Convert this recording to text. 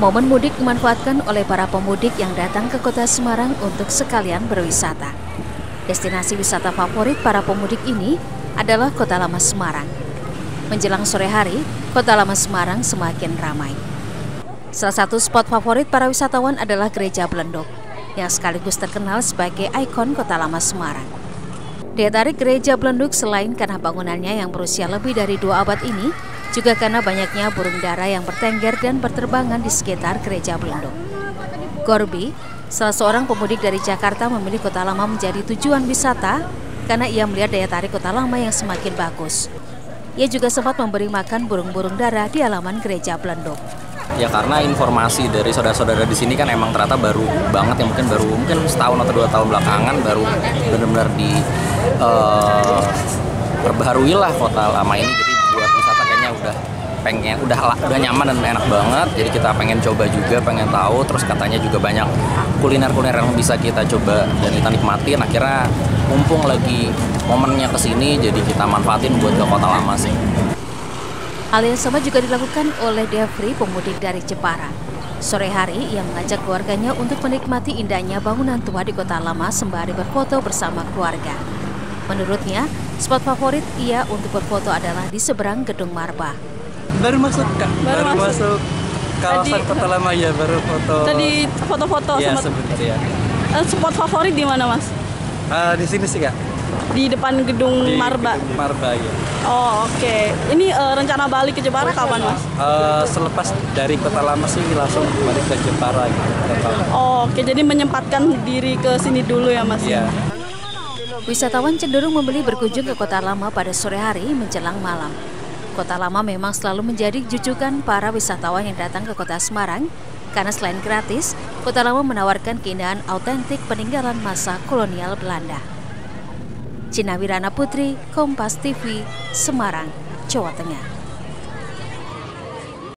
Momen mudik dimanfaatkan oleh para pemudik yang datang ke kota Semarang untuk sekalian berwisata. Destinasi wisata favorit para pemudik ini adalah Kota Lama Semarang. Menjelang sore hari, Kota Lama Semarang semakin ramai. Salah satu spot favorit para wisatawan adalah Gereja Belenduk, yang sekaligus terkenal sebagai ikon Kota Lama Semarang. Daya tarik Gereja Belenduk selain karena bangunannya yang berusia lebih dari 2 abad ini, juga karena banyaknya burung dara yang bertengger dan berterbangan di sekitar Gereja Belenduk. Gorbi, salah seorang pemudik dari Jakarta, memilih Kota Lama menjadi tujuan wisata karena ia melihat daya tarik Kota Lama yang semakin bagus. Ia juga sempat memberi makan burung-burung dara di halaman Gereja Belenduk. Ya karena informasi dari saudara-saudara di sini kan emang ternyata baru banget ya, mungkin setahun atau 2 tahun belakangan baru benar-benar perbaharui lah Kota Lama ini. Jadi buat wisata kayaknya udah nyaman dan enak banget. Jadi kita pengen coba juga, pengen tahu. Terus katanya juga banyak kuliner-kuliner yang bisa kita coba dan kita nikmatin. Akhirnya mumpung lagi momennya kesini, jadi kita manfaatin buat ke Kota Lama sih. Hal yang sama juga dilakukan oleh Devri, pemudik dari Jepara. Sore hari, ia mengajak keluarganya untuk menikmati indahnya bangunan tua di Kota Lama sembari berfoto bersama keluarga. Menurutnya, spot favorit ia untuk berfoto adalah di seberang Gedung Marba. Baru masuk, Kak. Baru masuk kawasan tadi, Kota Lama ya, baru foto. Tadi foto-foto ya, sebentar ya. Spot favorit di mana, Mas? Di sini sih, Kak. Di depan Gedung Marba. Gedung Marba ya. Oh, oke. Ini rencana balik ke Jepara kapan, Mas? Selepas dari Kota Lama sih langsung balik ke Jepara gitu. Oh, oke. Jadi menyempatkan diri ke sini dulu ya, Mas? Iya. Wisatawan cenderung memilih berkunjung ke Kota Lama pada sore hari menjelang malam. Kota Lama memang selalu menjadi jujukan para wisatawan yang datang ke Kota Semarang karena selain gratis, Kota Lama menawarkan keindahan autentik peninggalan masa kolonial Belanda. Cina Wirana Putri, Kompas TV, Semarang, Jawa Tengah.